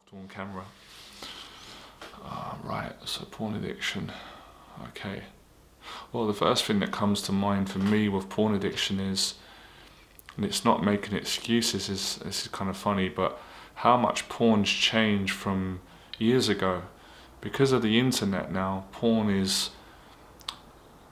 after on camera. Right, so porn addiction. Okay. Well, the first thing that comes to mind for me with porn addiction is, and it's not making excuses, this is kind of funny, but how much porn's changed from years ago. Because of the internet now, porn is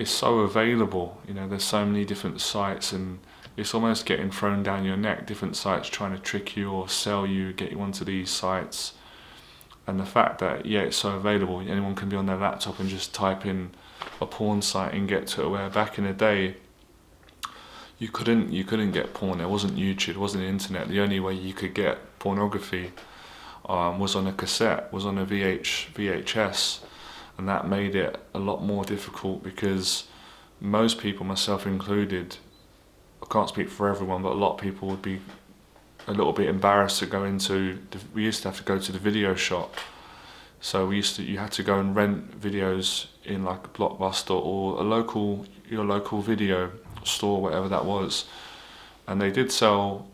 so available. You know, there's so many different sites, and it's almost getting thrown down your neck. Different sites trying to trick you or sell you, get you onto these sites. And the fact that, yeah, it's so available, anyone can be on their laptop and just type in a porn site and get to it, where back in the day, you couldn't get porn. There wasn't YouTube, there wasn't the internet. The only way you could get pornography was on a cassette, was on a VHS, and that made it a lot more difficult because most people, myself included, I can't speak for everyone, but a lot of people would be a little bit embarrassed to go into. We used to have to go to the video shop, so you had to go and rent videos in like a Blockbuster or your local video store, whatever that was. And they did sell,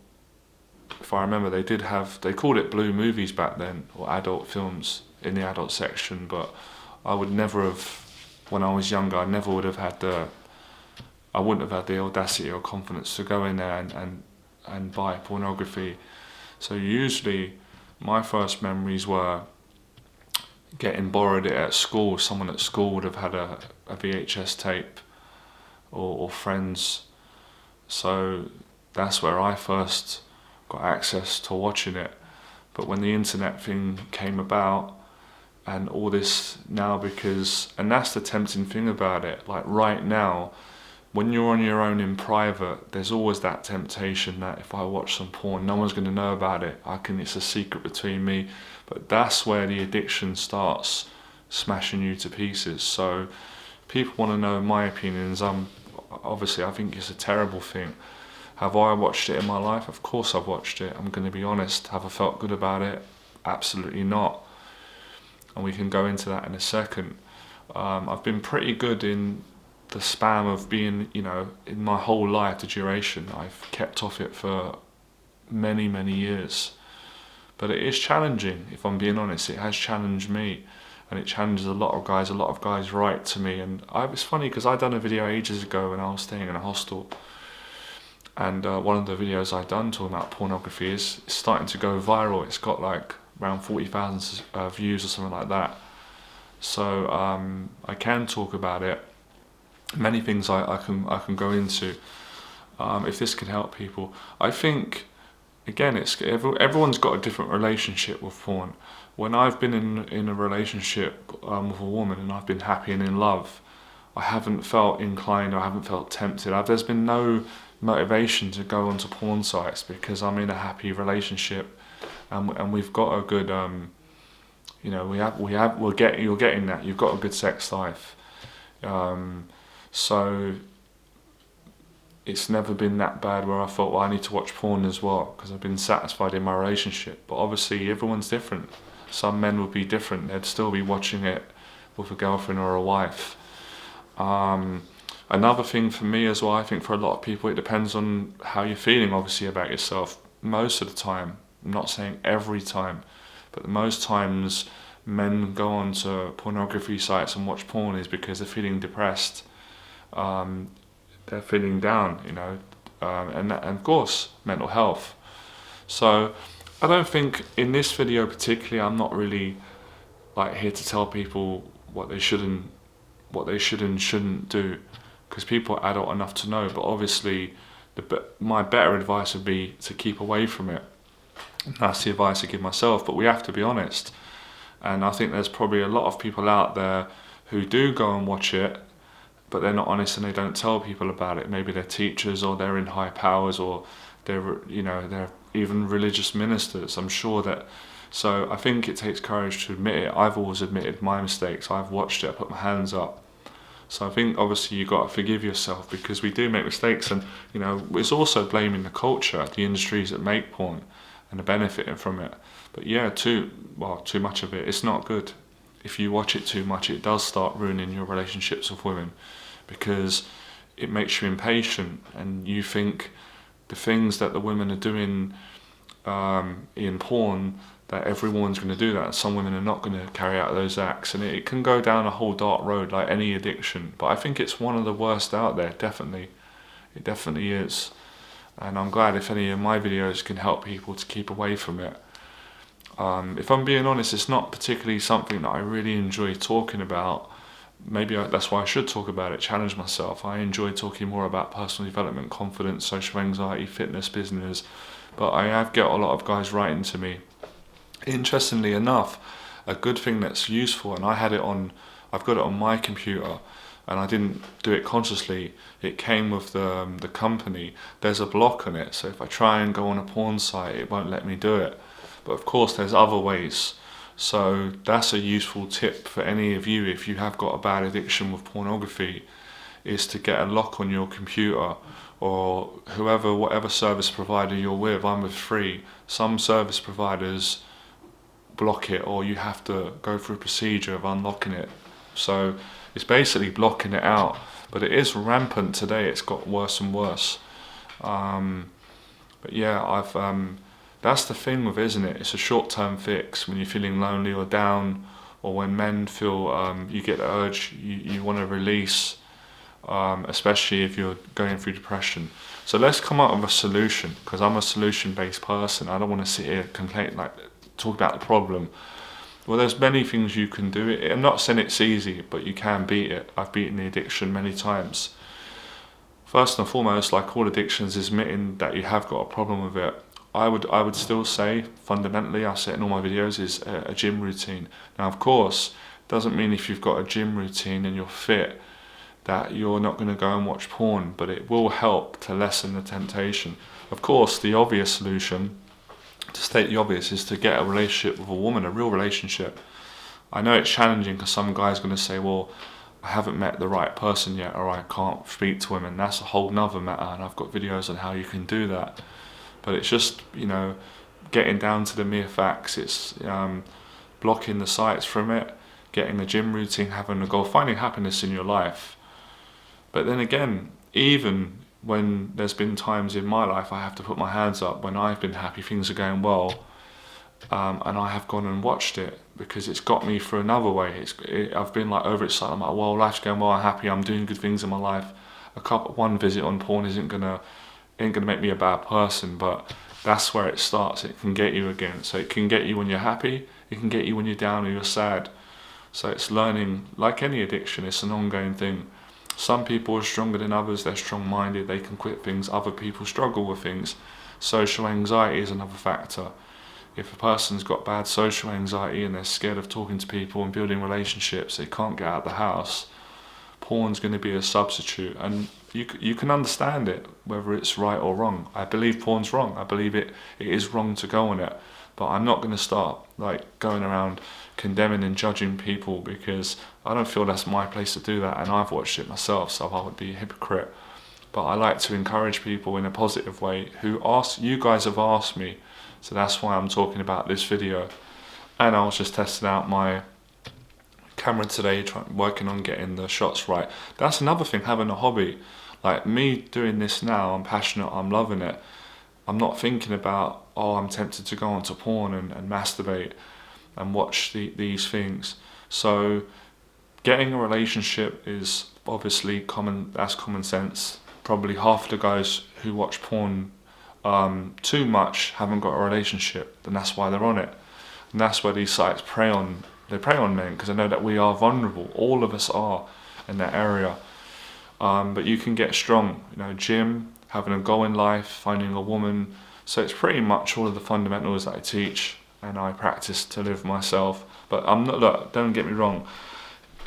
if I remember, they called it blue movies back then, or adult films in the adult section, but I would never have, when I was younger, I wouldn't have had the audacity or confidence to go in there and buy pornography. So usually my first memories were getting borrowed it at school. Someone at school would have had a VHS tape, or friends. So that's where I first got access to watching it. But when the internet thing came about and all this now, and that's the tempting thing about it, like right now, when you're on your own in private, there's always that temptation that if I watch some porn, no one's going to know about it. It's a secret between me. But that's where the addiction starts smashing you to pieces. So people want to know my opinions. Obviously, I think it's a terrible thing. Have I watched it in my life? Of course I've watched it. I'm going to be honest. Have I felt good about it? Absolutely not. And we can go into that in a second. I've been pretty good in the span of being, in my whole life, the duration. I've kept off it for many, many years. But it is challenging, if I'm being honest. It has challenged me, and it challenges a lot of guys. A lot of guys write to me, and it's funny because I done a video ages ago when I was staying in a hostel, and one of the videos I done talking about pornography is starting to go viral. It's got like around 40,000 views or something like that. So I can talk about it. Many things I can go into if this can help people. I think, again, everyone's got a different relationship with porn. When I've been in a relationship with a woman and I've been happy and in love, I haven't felt inclined, or I haven't felt tempted. There's been no motivation to go onto porn sites because I'm in a happy relationship, and we've got a good, you're getting that. You've got a good sex life. So it's never been that bad where I thought, well, I need to watch porn as well, because I've been satisfied in my relationship. But obviously everyone's different. Some men would be different. They'd still be watching it with a girlfriend or a wife. Another thing for me as well, I think for a lot of people, it depends on how you're feeling, obviously, about yourself. Most of the time, I'm not saying every time, but most times men go on to pornography sites and watch porn is because they're feeling depressed. They're feeling down, and of course, mental health. So I don't think in this video particularly, I'm not really like here to tell people what they should and shouldn't do, because people are adult enough to know. But obviously, my better advice would be to keep away from it. And that's the advice I give myself. But we have to be honest, and I think there's probably a lot of people out there who do go and watch it, but they're not honest and they don't tell people about it. Maybe they're teachers, or they're in high powers, or they're even religious ministers. I'm sure that. So I think it takes courage to admit it. I've always admitted my mistakes. I've watched it, I put my hands up. So I think obviously you've got to forgive yourself, because we do make mistakes, and it's also blaming the culture, the industries that make porn, and are benefiting from it. But yeah, too much of it, it's not good. If you watch it too much, it does start ruining your relationships with women, because it makes you impatient, and you think the things that the women are doing in porn, that every woman's going to do that, and some women are not going to carry out those acts, and it can go down a whole dark road like any addiction. But I think it's one of the worst out there, definitely. It definitely is. And I'm glad if any of my videos can help people to keep away from it. If I'm being honest, it's not particularly something that I really enjoy talking about. Maybe that's why I should talk about it, challenge myself. I enjoy talking more about personal development, confidence, social anxiety, fitness, business. But I have get a lot of guys writing to me. Interestingly enough, a good thing that's useful, and I've got it on my computer, and I didn't do it consciously. It came with the company. There's a block on it, so if I try and go on a porn site, it won't let me do it. But of course, there's other ways. So that's a useful tip for any of you if you have got a bad addiction with pornography, is to get a lock on your computer, or whatever service provider you're with. I'm with Free. Some service providers block it, or you have to go through a procedure of unlocking it. So it's basically blocking it out. But it is rampant today. It's got worse and worse. But yeah, that's the thing with it, isn't it? It's a short-term fix when you're feeling lonely or down, or when men feel you get the urge you want to release, especially if you're going through depression. So let's come up with a solution, because I'm a solution-based person. I don't want to sit here talk about the problem. Well, there's many things you can do. I'm not saying it's easy, but you can beat it. I've beaten the addiction many times. First and foremost, like all addictions, is admitting that you have got a problem with it. I would still say, fundamentally, I say it in all my videos, is a gym routine. Now, of course, doesn't mean if you've got a gym routine and you're fit that you're not going to go and watch porn, but it will help to lessen the temptation. Of course, the obvious solution, to state the obvious, is to get a relationship with a woman, a real relationship. I know it's challenging because some guy's going to say, well, I haven't met the right person yet, or I can't speak to women. That's a whole nother matter, and I've got videos on how you can do that. But it's just, getting down to the mere facts. It's blocking the sites from it, getting a gym routine, having a goal, finding happiness in your life. But then again, even when there's been times in my life I have to put my hands up when I've been happy, things are going well, and I have gone and watched it because it's got me through another way. I've been overexcited. I'm like, well, life's going well, I'm happy, I'm doing good things in my life. One visit on porn ain't gonna make me a bad person, but that's where it starts. It can get you again. So it can get you when you're happy, it can get you when you're down or you're sad. So it's learning, like any addiction, it's an ongoing thing. Some people are stronger than others, they're strong-minded, they can quit things. Other people struggle with things. Social anxiety is another factor. If a person's got bad social anxiety and they're scared of talking to people and building relationships, they can't get out of the house, porn's going to be a substitute. And you can understand it, whether it's right or wrong. I believe porn's wrong. I believe it is wrong to go on it. But I'm not going to start going around condemning and judging people, because I don't feel that's my place to do that, and I've watched it myself, so I would be a hypocrite. But I like to encourage people in a positive way you guys have asked me, so that's why I'm talking about this video. And I was just testing out my camera today, working on getting the shots right. That's another thing, having a hobby. Like me doing this now, I'm passionate, I'm loving it. I'm not thinking about, I'm tempted to go onto porn and masturbate and watch these things. So getting a relationship is obviously common sense. Probably half the guys who watch porn too much haven't got a relationship, and that's why they're on it. And that's where these sites prey on men, because they know that we are vulnerable. All of us are in that area. But you can get strong, gym, having a goal in life, finding a woman. So it's pretty much all of the fundamentals that I teach and I practice to live myself. But don't get me wrong,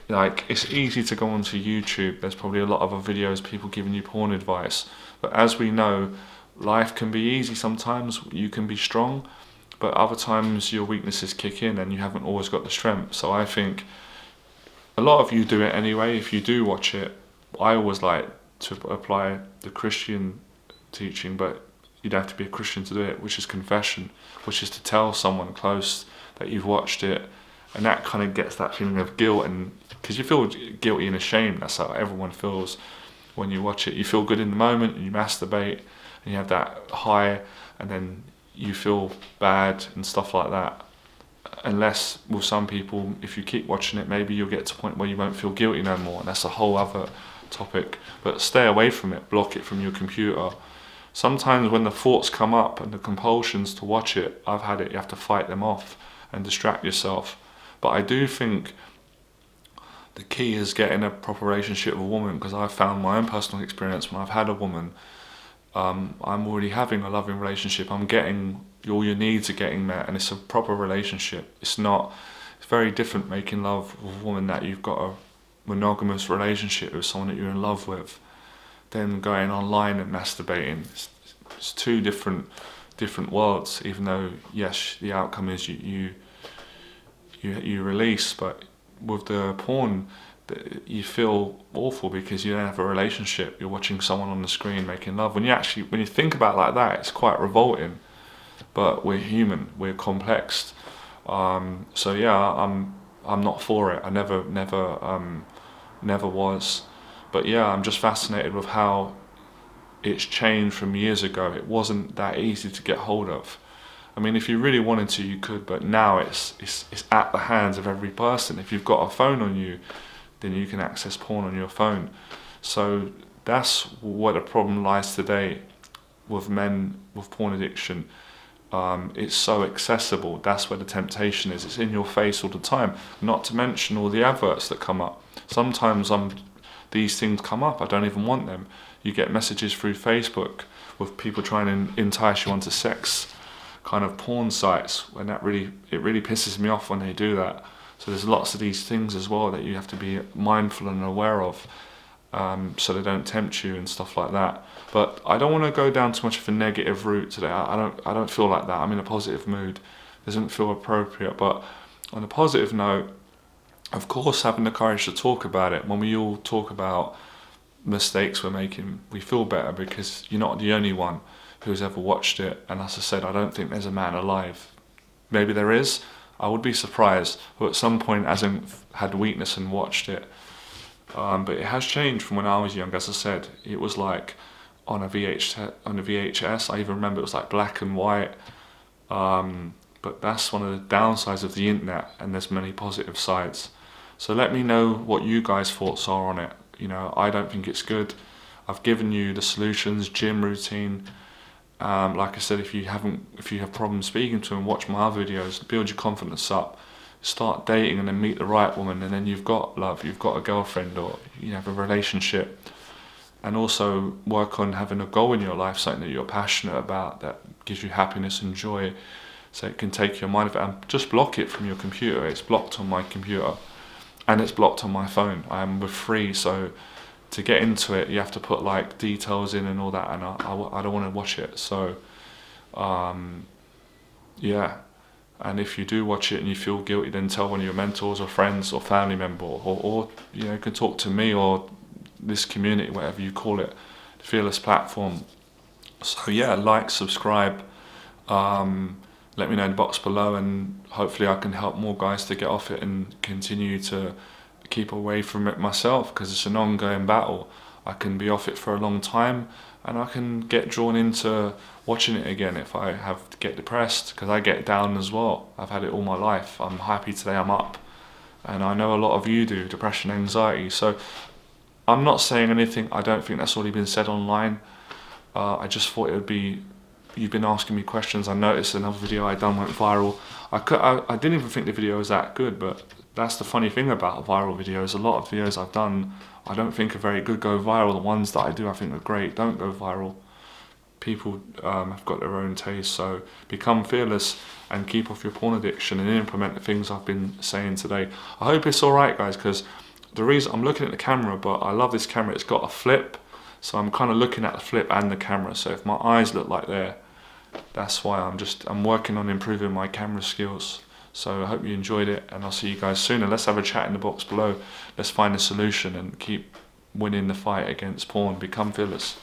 it's easy to go onto YouTube. There's probably a lot of other videos, people giving you porn advice. But as we know, life can be easy sometimes. You can be strong, but other times your weaknesses kick in and you haven't always got the strength. So I think a lot of you do it anyway. If you do watch it, I always like to apply the Christian teaching, but you'd have to be a Christian to do it, which is confession, which is to tell someone close that you've watched it, and that kind of gets that feeling of guilt, and because you feel guilty and ashamed. That's how everyone feels when you watch it. You feel good in the moment, and you masturbate, and you have that high, and then you feel bad and stuff like that. unless with some people, if you keep watching it, maybe you'll get to a point where you won't feel guilty no more, and that's a whole other topic. But stay away from it, block it from your computer. Sometimes when the thoughts come up and the compulsions to watch it, I've had it, you have to fight them off and distract yourself. But I do think the key is getting a proper relationship with a woman, because I've found my own personal experience when I've had a woman, I'm already having a loving relationship. I'm getting, all your needs are getting met, and it's a proper relationship. It's very different making love with a woman that you've got a monogamous relationship with, someone that you're in love with, than going online and masturbating. It's two different worlds, even though yes, the outcome is you release, but with the porn, you feel awful because you don't have a relationship. You're watching someone on the screen making love. When you think about it like that, it's quite revolting. But we're human. We're complex. So yeah, I'm not for it. I never was. But yeah, I'm just fascinated with how it's changed from years ago. It wasn't that easy to get hold of. I mean, if you really wanted to, you could, but now it's at the hands of every person. If you've got a phone on you, then you can access porn on your phone. So that's where the problem lies today with men with porn addiction. It's so accessible. That's where the temptation is. It's in your face all the time. Not to mention all the adverts that come up. Sometimes these things come up, I don't even want them. You get messages through Facebook with people trying to entice you onto sex kind of porn sites, when it really pisses me off when they do that. So there's lots of these things as well that you have to be mindful and aware of, so they don't tempt you and stuff like that. But I don't want to go down too much of a negative route today. I don't feel like that. I'm in a positive mood. It doesn't feel appropriate. But on a positive note, of course, having the courage to talk about it. When we all talk about mistakes we're making, we feel better, because you're not the only one who's ever watched it. And as I said, I don't think there's a man alive. Maybe there is. I would be surprised, who at some point hasn't had weakness and watched it. But it has changed from when I was young. As I said, it was like on a VHS. I even remember it was like black and white. But that's one of the downsides of the internet, and there's many positive sides. So let me know what you guys' thoughts are on it. I don't think it's good. I've given you the solutions, gym routine. Like I said, if you have problems speaking to him, watch my other videos, build your confidence up, start dating, and then meet the right woman, and then you've got love, you've got a girlfriend, or you have a relationship. And also work on having a goal in your life, something that you're passionate about, that gives you happiness and joy, so it can take your mind off it. And just block it from your computer. It's blocked on my computer, and it's blocked on my phone. I'm free, so to get into it, you have to put like details in and all that, and I don't want to watch it. So, yeah. And if you do watch it and you feel guilty, then tell one of your mentors or friends or family member, or you can talk to me or this community, whatever you call it, the Fearless platform. So yeah, like, subscribe. Let me know in the box below, and hopefully I can help more guys to get off it and continue to keep away from it myself, because it's an ongoing battle. I can be off it for a long time, and I can get drawn into watching it again if I have to get depressed, because I get down as well. I've had it all my life. I'm happy today I'm up, and I know a lot of you do, depression, anxiety. So I'm not saying anything I don't think that's already been said online. I just thought it would be, you've been asking me questions. I noticed another video I done went viral. I didn't even think the video was that good, but that's the funny thing about viral videos. A lot of videos I've done I don't think are very good go viral. The ones that I do I think are great don't go viral. People have got their own taste, so become fearless and keep off your porn addiction and implement the things I've been saying today. I hope it's alright, guys, because the reason I'm looking at the camera, but I love this camera, it's got a flip, so I'm kind of looking at the flip and the camera, so if my eyes look like that's why I'm working on improving my camera skills. So I hope you enjoyed it, and I'll see you guys soon, and let's have a chat in the box below. Let's find a solution and keep winning the fight against porn. Become fearless.